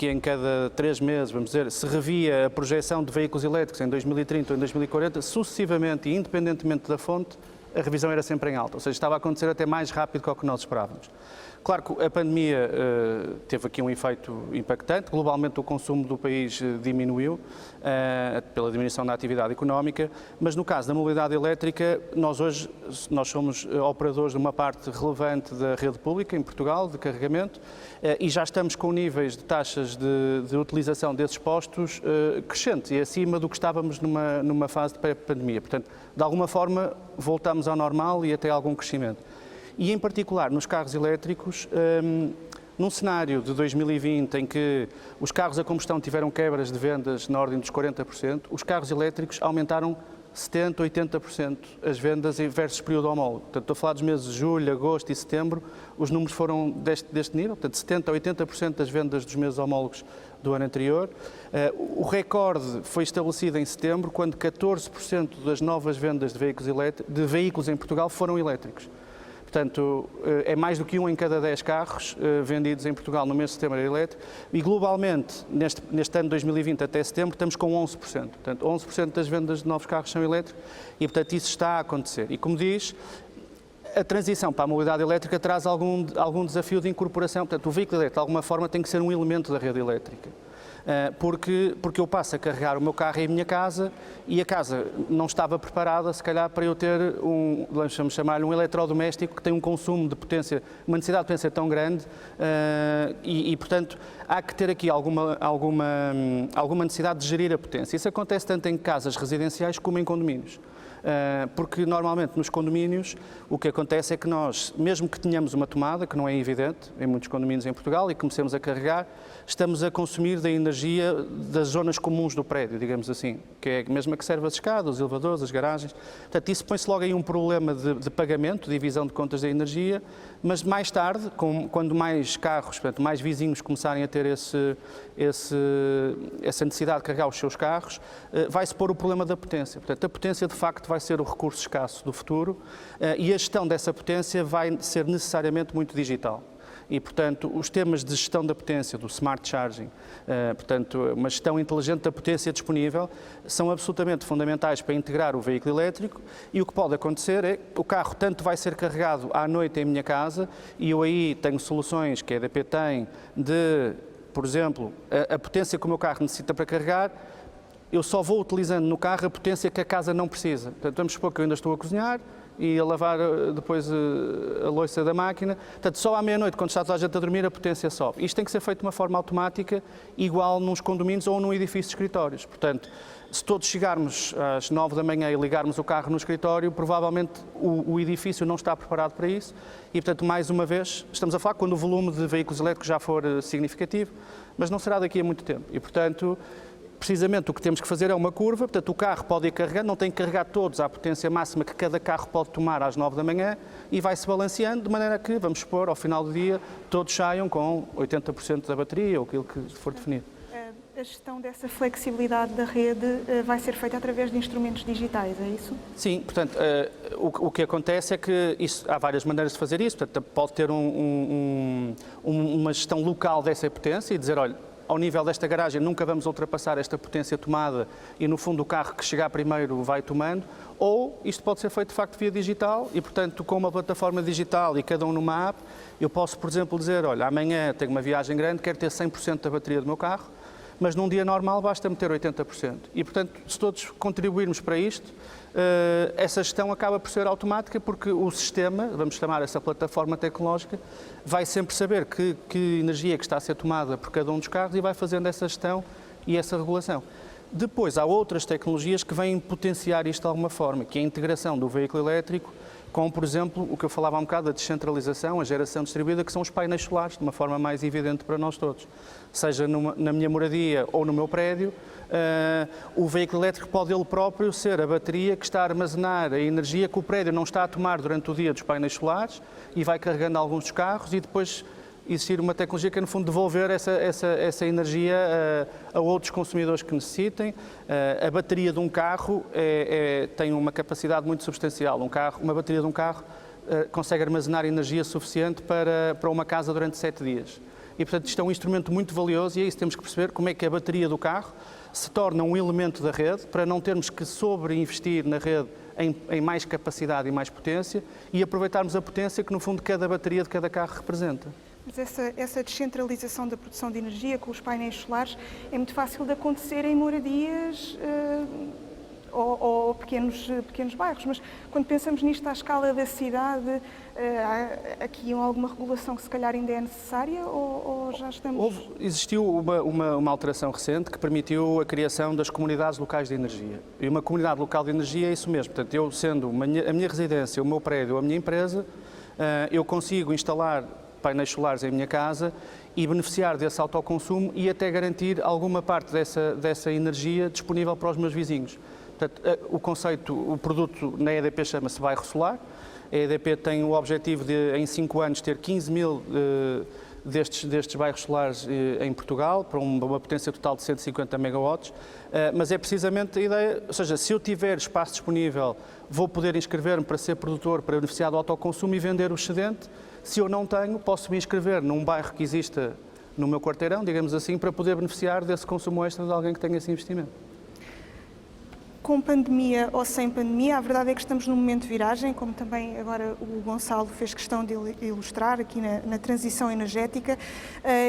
em cada 3 meses, vamos dizer, se revia a projeção de veículos elétricos em 2030 ou em 2040, sucessivamente e independentemente da fonte, a revisão era sempre em alta. Ou seja, estava a acontecer até mais rápido do que o que nós esperávamos. Claro que a pandemia teve aqui um efeito impactante. Globalmente o consumo do país diminuiu pela diminuição da atividade económica, mas no caso da mobilidade elétrica, nós somos operadores de uma parte relevante da rede pública em Portugal, de carregamento, e já estamos com níveis de taxas de utilização desses postos crescentes e acima do que estávamos numa fase de pré-pandemia. Portanto, de alguma forma, voltamos ao normal e até algum crescimento. E, em particular, nos carros elétricos, num cenário de 2020 em que os carros a combustão tiveram quebras de vendas na ordem dos 40%, os carros elétricos aumentaram 70%, 80% as vendas versus período homólogo. Portanto, estou a falar dos meses de julho, agosto e setembro, os números foram deste nível, portanto, 70% a 80% das vendas dos meses homólogos do ano anterior. O recorde foi estabelecido em setembro, quando 14% das novas vendas de veículos em Portugal foram elétricos. Portanto, é mais do que 1 em cada 10 carros vendidos em Portugal no mês de setembro elétrico e globalmente, neste ano de 2020 até setembro, estamos com 11%. Portanto, 11% das vendas de novos carros são elétricos e, portanto, isso está a acontecer. E, como diz, a transição para a mobilidade elétrica traz algum desafio de incorporação. Portanto, o veículo elétrico, de alguma forma, tem que ser um elemento da rede elétrica. Porque eu passo a carregar o meu carro em minha casa e a casa não estava preparada, se calhar, para eu ter vamos chamar-lhe um eletrodoméstico que tem um consumo de potência, uma necessidade de potência tão grande e, portanto, há que ter aqui alguma necessidade de gerir a potência. Isso acontece tanto em casas residenciais como em condomínios. Porque normalmente nos condomínios o que acontece é que nós, mesmo que tenhamos uma tomada, que não é evidente em muitos condomínios em Portugal, e comecemos a carregar, estamos a consumir da energia das zonas comuns do prédio, digamos assim, que é a mesma que serve as escadas, os elevadores, as garagens. Portanto, isso põe-se logo aí um problema de pagamento, divisão de contas da energia, mas mais tarde, quando mais carros, portanto, mais vizinhos começarem a ter essa necessidade de carregar os seus carros, vai-se pôr o problema da potência. Portanto, a potência de facto vai ser o recurso escasso do futuro e a gestão dessa potência vai ser necessariamente muito digital. E, portanto, os temas de gestão da potência, do smart charging, portanto, uma gestão inteligente da potência disponível, são absolutamente fundamentais para integrar o veículo elétrico e o que pode acontecer é que o carro tanto vai ser carregado à noite em minha casa e eu aí tenho soluções que a EDP tem de, por exemplo, a potência que o meu carro necessita para carregar, eu só vou utilizando no carro a potência que a casa não precisa. Portanto, vamos supor que eu ainda estou a cozinhar e a lavar depois a louça da máquina. Portanto, só à meia-noite, quando está toda a gente a dormir, a potência sobe. Isto tem que ser feito de uma forma automática, igual nos condomínios ou num edifício de escritórios. Portanto, se todos chegarmos às 9 da manhã e ligarmos o carro no escritório, provavelmente o edifício não está preparado para isso e, portanto, mais uma vez, estamos a falar quando o volume de veículos elétricos já for significativo, mas não será daqui a muito tempo. E, portanto, precisamente o que temos que fazer é uma curva, portanto o carro pode ir carregando, não tem que carregar todos à potência máxima que cada carro pode tomar às 9 da manhã e vai-se balanceando de maneira que, vamos supor, ao final do dia, todos saiam com 80% da bateria ou aquilo que for definido. A gestão dessa flexibilidade da rede vai ser feita através de instrumentos digitais, é isso? Sim, portanto, o que acontece é que há várias maneiras de fazer isso, portanto, pode ter uma gestão local dessa potência e dizer, olha, ao nível desta garagem nunca vamos ultrapassar esta potência tomada e no fundo o carro que chegar primeiro vai tomando, ou isto pode ser feito de facto via digital e portanto com uma plataforma digital e cada um numa app, eu posso por exemplo dizer, olha, amanhã tenho uma viagem grande, quero ter 100% da bateria do meu carro, mas num dia normal basta-me ter 80%. E portanto, se todos contribuirmos para isto, essa gestão acaba por ser automática porque o sistema, vamos chamar essa plataforma tecnológica, vai sempre saber que energia que está a ser tomada por cada um dos carros e vai fazendo essa gestão e essa regulação. Depois, há outras tecnologias que vêm potenciar isto de alguma forma, que é a integração do veículo elétrico com, por exemplo, o que eu falava há um bocado, a descentralização, a geração distribuída, que são os painéis solares, de uma forma mais evidente para nós todos. Seja na minha moradia ou no meu prédio, o veículo elétrico pode ele próprio ser a bateria que está a armazenar a energia que o prédio não está a tomar durante o dia dos painéis solares e vai carregando alguns dos carros e depois existir uma tecnologia que é, no fundo, devolver essa energia a outros consumidores que necessitem. A bateria de um carro tem uma capacidade muito substancial. Uma bateria de um carro consegue armazenar energia suficiente para uma casa durante 7 dias. E, portanto, isto é um instrumento muito valioso e é isso que temos que perceber, como é que a bateria do carro se torna um elemento da rede para não termos que sobreinvestir na rede em mais capacidade e mais potência e aproveitarmos a potência que, no fundo, cada bateria de cada carro representa. Mas essa descentralização da produção de energia com os painéis solares é muito fácil de acontecer em moradias ou pequenos bairros, mas quando pensamos nisto à escala da cidade, há aqui alguma regulação que se calhar ainda é necessária ou já estamos... Existiu uma alteração recente que permitiu a criação das comunidades locais de energia. E uma comunidade local de energia é isso mesmo. Portanto, eu sendo a minha residência, o meu prédio, a minha empresa, eu consigo instalar painéis solares em minha casa e beneficiar desse autoconsumo e até garantir alguma parte dessa energia disponível para os meus vizinhos. Portanto, o produto na EDP chama-se bairro solar. A EDP tem o objetivo de, em 5 anos, ter 15 mil destes bairros solares em Portugal, para uma potência total de 150 megawatts, mas é precisamente a ideia, ou seja, se eu tiver espaço disponível, vou poder inscrever-me para ser produtor, para beneficiar do autoconsumo e vender o excedente. Se eu não tenho, posso me inscrever num bairro que exista no meu quarteirão, digamos assim, para poder beneficiar desse consumo extra de alguém que tenha esse investimento. Com pandemia ou sem pandemia, a verdade é que estamos num momento de viragem, como também agora o Gonçalo fez questão de ilustrar aqui na transição energética.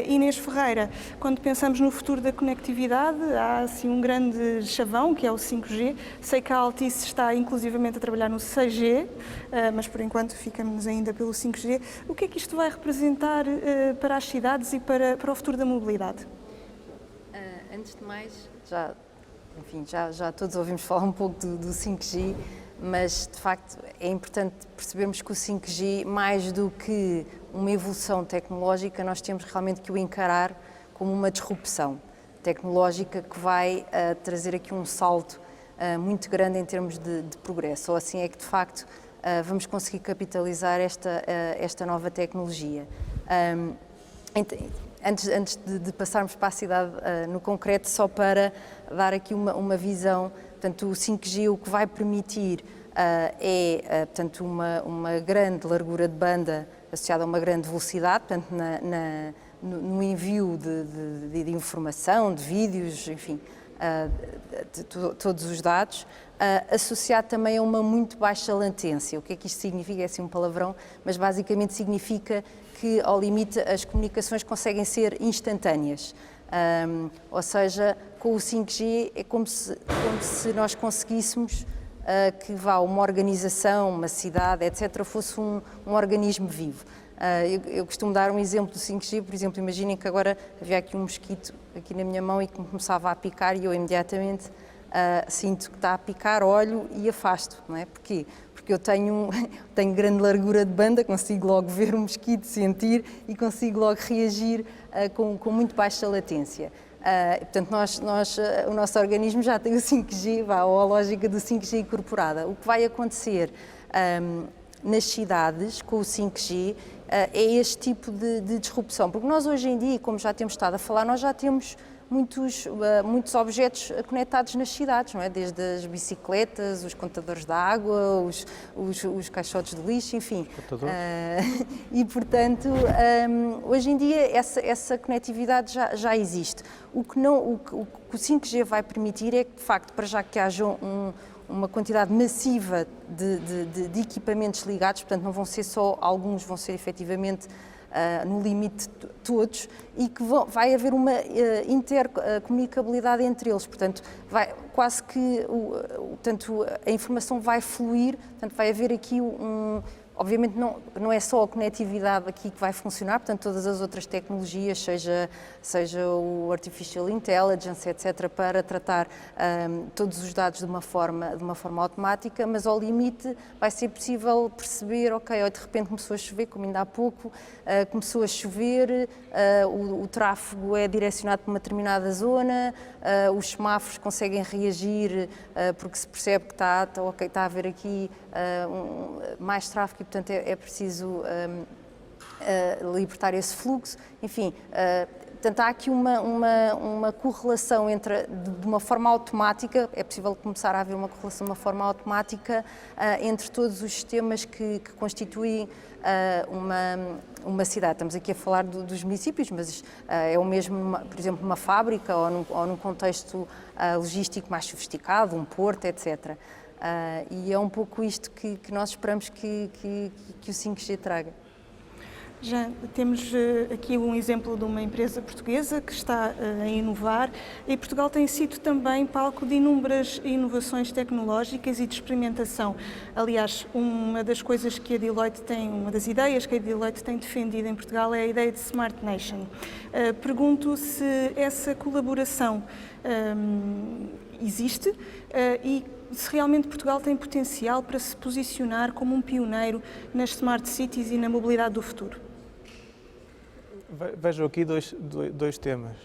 Inês Ferreira, quando pensamos no futuro da conectividade, há assim um grande chavão, que é o 5G. Sei que a Altice está inclusivamente a trabalhar no 6G, mas por enquanto ficamos ainda pelo 5G. O que é que isto vai representar para as cidades e para o futuro da mobilidade? Antes de mais, já todos ouvimos falar um pouco do 5G. mas de facto é importante percebermos que o 5G, mais do que uma evolução tecnológica, nós temos realmente que o encarar como uma disrupção tecnológica que vai trazer aqui um salto muito grande em termos de progresso. Ou assim é que de facto vamos conseguir capitalizar esta nova tecnologia. Antes de passarmos para a cidade no concreto, só para dar aqui uma visão, portanto, o 5G o que vai permitir portanto, uma grande largura de banda associada a uma grande velocidade, portanto, no envio de informação, de vídeos, enfim, de todos os dados, associado também a uma muito baixa latência. O que é que isto significa? É assim um palavrão, mas basicamente significa que, ao limite, as comunicações conseguem ser instantâneas. Ou seja, com o 5G é como se nós conseguíssemos que uma organização, uma cidade, etc., fosse um organismo vivo. Eu costumo dar um exemplo do 5G, por exemplo, imaginem que agora havia aqui um mosquito aqui na minha mão e que me começava a picar e eu imediatamente sinto que está a picar, olho e afasto, não é? Porquê? Porque eu tenho grande largura de banda, consigo logo ver o mosquito, sentir e consigo logo reagir com muito baixa latência. Portanto, o nosso organismo já tem o 5G, ou a lógica do 5G incorporada. O que vai acontecer nas cidades com o 5G é este tipo de disrupção, porque nós hoje em dia, como já temos estado a falar, nós já temos muitos objetos conectados nas cidades, não é? Desde as bicicletas, os contadores de água, os caixotes de lixo, enfim. E, portanto, hoje em dia essa conectividade já existe. O que o 5G vai permitir é que, de facto, para já que haja uma quantidade massiva de equipamentos ligados, portanto não vão ser só alguns, vão ser efetivamente no limite todos, e que vai haver uma intercomunicabilidade entre eles, portanto quase que portanto, a informação vai fluir, portanto vai haver aqui obviamente não é só a conectividade aqui que vai funcionar, portanto todas as outras tecnologias, seja o Artificial Intelligence, etc., para tratar todos os dados de uma forma automática, mas ao limite vai ser possível perceber, ok, de repente começou a chover, como ainda há pouco, começou a chover, o tráfego é direcionado para uma determinada zona, os semáforos conseguem reagir porque se percebe que está a haver aqui mais tráfego e, portanto, é preciso libertar esse fluxo. Enfim, portanto, há aqui uma correlação de uma forma automática, é possível começar a haver uma correlação de uma forma automática entre todos os sistemas que constituem uma cidade. Estamos aqui a falar dos municípios, mas é o mesmo, por exemplo, numa fábrica ou num contexto logístico mais sofisticado, um porto, etc. E é um pouco isto que nós esperamos que o 5G traga. Já temos aqui um exemplo de uma empresa portuguesa que está a inovar, e Portugal tem sido também palco de inúmeras inovações tecnológicas e de experimentação. Aliás, uma das coisas que a Deloitte tem, uma das ideias que a Deloitte tem defendido em Portugal é a ideia de Smart Nation. Pergunto se essa colaboração existe e se realmente Portugal tem potencial para se posicionar como um pioneiro nas Smart Cities e na mobilidade do futuro. Vejo aqui dois temas.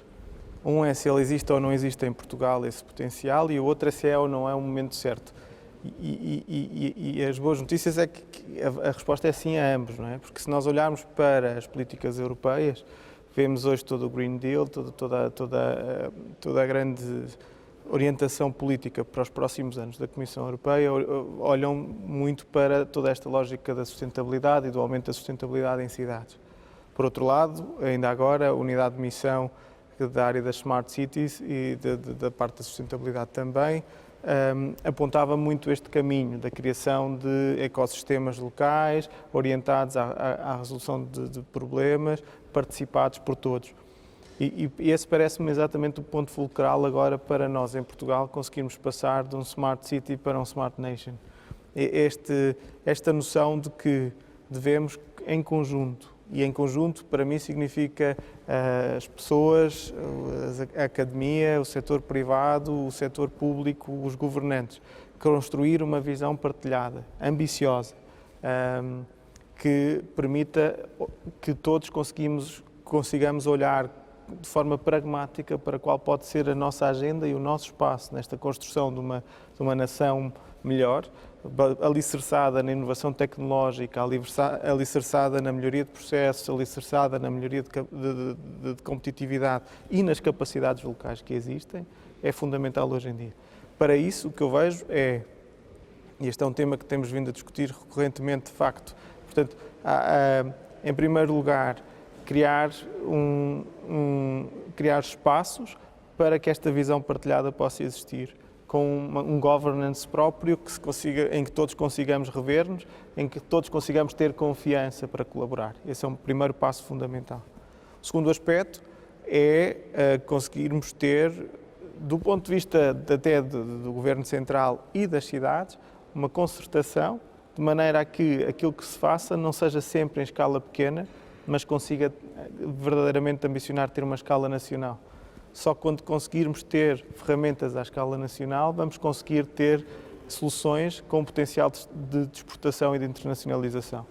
Um é se ele existe ou não existe em Portugal, esse potencial, e o outro é se é ou não é o momento certo. E as boas notícias é que a resposta é sim a ambos, não é? Porque se nós olharmos para as políticas europeias, vemos hoje todo o Green Deal, toda a grande orientação política para os próximos anos da Comissão Europeia, olham muito para toda esta lógica da sustentabilidade e do aumento da sustentabilidade em cidades. Por outro lado, ainda agora, a unidade de missão da área das Smart Cities e da parte da sustentabilidade também, apontava muito este caminho da criação de ecossistemas locais orientados à resolução de problemas, participados por todos. E esse parece-me exatamente o ponto fulcral agora para nós, em Portugal, conseguirmos passar de um Smart City para um Smart Nation. Esta noção de que devemos, em conjunto, e em conjunto, para mim, significa as pessoas, a academia, o setor privado, o setor público, os governantes, construir uma visão partilhada, ambiciosa, que permita que todos consigamos olhar de forma pragmática para qual pode ser a nossa agenda e o nosso espaço nesta construção de uma nação melhor, alicerçada na inovação tecnológica, alicerçada na melhoria de processos, alicerçada na melhoria de competitividade e nas capacidades locais que existem, é fundamental hoje em dia. Para isso, o que eu vejo é, e este é um tema que temos vindo a discutir recorrentemente, de facto, portanto, em primeiro lugar, criar espaços para que esta visão partilhada possa existir, com um governance próprio em que todos consigamos rever-nos, em que todos consigamos ter confiança para colaborar. Esse é um primeiro passo fundamental. O segundo aspecto é conseguirmos ter, do ponto de vista até do Governo Central e das cidades, uma concertação, de maneira a que aquilo que se faça não seja sempre em escala pequena, mas consiga verdadeiramente ambicionar ter uma escala nacional. Só quando conseguirmos ter ferramentas à escala nacional, vamos conseguir ter soluções com potencial de exportação e de internacionalização.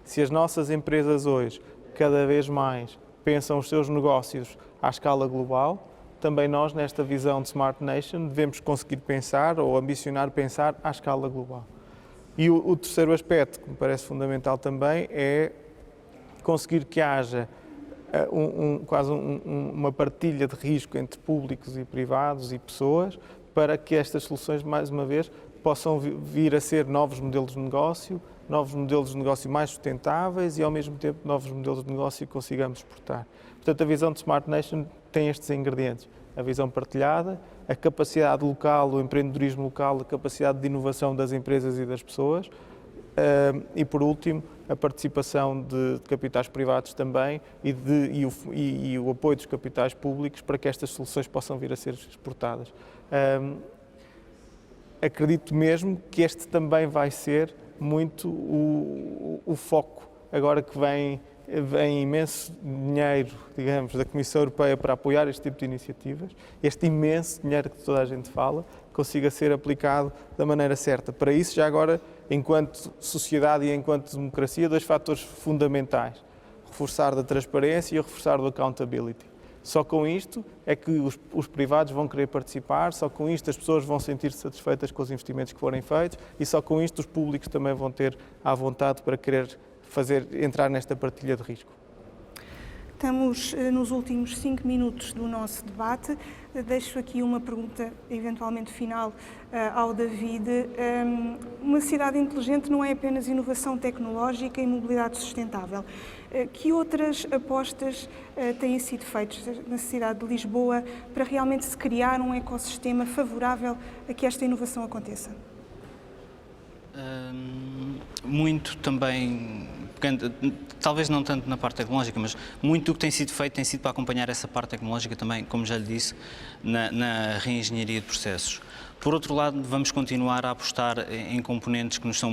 Se as nossas empresas hoje, cada vez mais, pensam os seus negócios à escala global, também nós, nesta visão de Smart Nation, devemos conseguir pensar ou ambicionar pensar à escala global. E o terceiro aspecto, que me parece fundamental também, é conseguir que haja quase uma partilha de risco entre públicos e privados e pessoas, para que estas soluções, mais uma vez, possam vir a ser novos modelos de negócio mais sustentáveis e, ao mesmo tempo, novos modelos de negócio que consigamos exportar. Portanto, a visão de Smart Nation tem estes ingredientes: a visão partilhada, a capacidade local, o empreendedorismo local, a capacidade de inovação das empresas e das pessoas, e, por último, a participação de capitais privados também e o apoio dos capitais públicos para que estas soluções possam vir a ser exportadas. Acredito mesmo que este também vai ser muito o foco, agora que vem imenso dinheiro, digamos, da Comissão Europeia para apoiar este tipo de iniciativas, este imenso dinheiro que toda a gente fala, consiga ser aplicado da maneira certa. Para isso, já agora, enquanto sociedade e enquanto democracia, dois fatores fundamentais: reforçar da transparência e o reforçar do accountability. Só com isto é que os privados vão querer participar, só com isto as pessoas vão sentir-se satisfeitas com os investimentos que forem feitos e só com isto os públicos também vão ter à vontade para querer entrar nesta partilha de risco. Estamos nos últimos 5 minutos do nosso debate. Deixo aqui uma pergunta, eventualmente final, ao David. Uma cidade inteligente não é apenas inovação tecnológica e mobilidade sustentável. Que outras apostas têm sido feitas na cidade de Lisboa para realmente se criar um ecossistema favorável a que esta inovação aconteça? Muito também, talvez não tanto na parte tecnológica, mas muito do que tem sido feito tem sido para acompanhar essa parte tecnológica também, como já lhe disse, na reengenharia de processos. Por outro lado, vamos continuar a apostar em componentes que nos são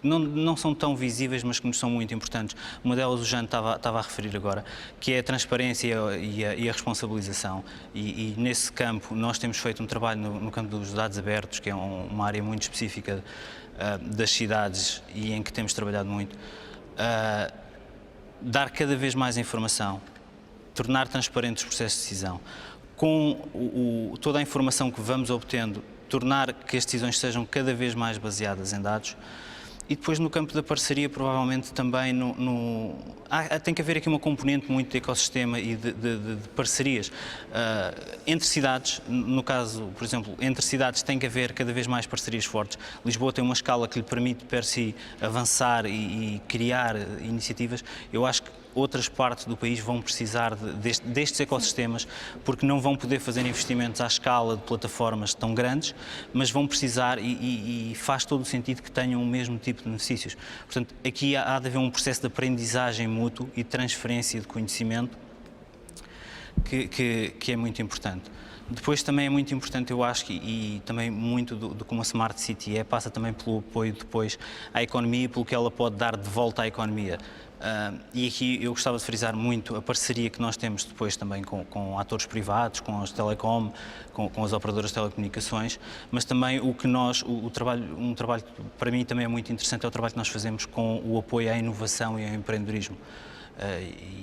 não são tão visíveis, mas que nos são muito importantes. Uma delas o Jean estava a referir agora, que é a transparência e a responsabilização. E nesse campo nós temos feito um trabalho no campo dos dados abertos, que é uma área muito específica das cidades e em que temos trabalhado muito. Dar cada vez mais informação, tornar transparentes os processos de decisão. Com toda a informação que vamos obtendo, tornar que as decisões sejam cada vez mais baseadas em dados. E depois no campo da parceria, provavelmente também tem que haver aqui uma componente muito de ecossistema e de parcerias. Entre cidades, no caso, por exemplo, entre cidades tem que haver cada vez mais parcerias fortes. Lisboa tem uma escala que lhe permite, per si, avançar e criar iniciativas. Eu acho que outras partes do país vão precisar destes ecossistemas, porque não vão poder fazer investimentos à escala de plataformas tão grandes, mas vão precisar e faz todo o sentido que tenham o mesmo tipo de benefícios. Portanto, aqui há de haver um processo de aprendizagem mútuo e transferência de conhecimento que é muito importante. Depois também é muito importante, eu acho, e também muito do como a Smart City passa também pelo apoio depois à economia e pelo que ela pode dar de volta à economia. E aqui eu gostava de frisar muito a parceria que nós temos depois também com atores privados, com as telecom, com as operadoras de telecomunicações, mas também um trabalho que para mim também é muito interessante é o trabalho que nós fazemos com o apoio à inovação e ao empreendedorismo.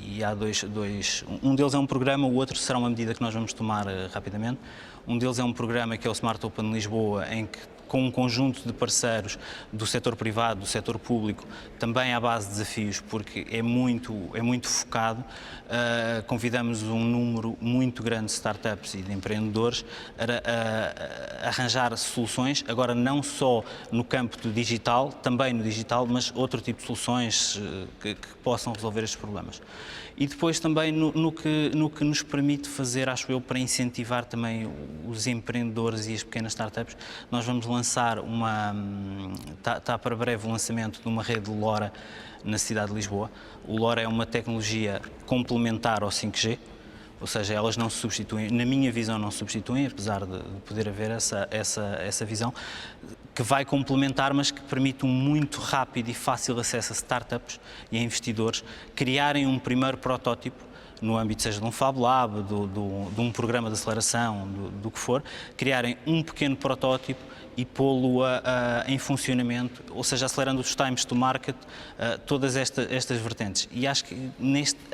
E há um deles é um programa, o outro será uma medida que nós vamos tomar rapidamente. Um deles é um programa que é o Smart Open Lisboa, em que com um conjunto de parceiros do setor privado, do setor público, também à base de desafios, porque é muito focado. Convidamos um número muito grande de startups e de empreendedores a arranjar soluções, agora não só no campo do digital, também no digital, mas outro tipo de soluções que possam resolver estes problemas. E depois também no que nos permite fazer, acho eu, para incentivar também os empreendedores e as pequenas startups, nós vamos lançar está para breve o lançamento de uma rede LoRa na cidade de Lisboa. O LoRa é uma tecnologia complementar ao 5G, ou seja, elas não se substituem, na minha visão não se substituem, apesar de poder haver essa visão, que vai complementar, mas que permite um muito rápido e fácil acesso a startups e a investidores criarem um primeiro protótipo no âmbito seja de um Fab Lab, de um programa de aceleração, do que for, criarem um pequeno protótipo e pô-lo em funcionamento, ou seja, acelerando os times to market, todas estas vertentes. E acho que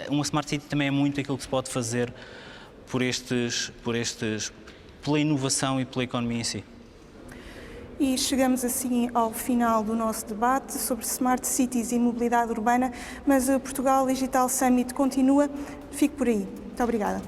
uma Smart City também é muito aquilo que se pode fazer pela inovação e pela economia em si. E chegamos assim ao final do nosso debate sobre Smart Cities e mobilidade urbana, mas o Portugal Digital Summit continua. Fico por aí. Muito obrigada.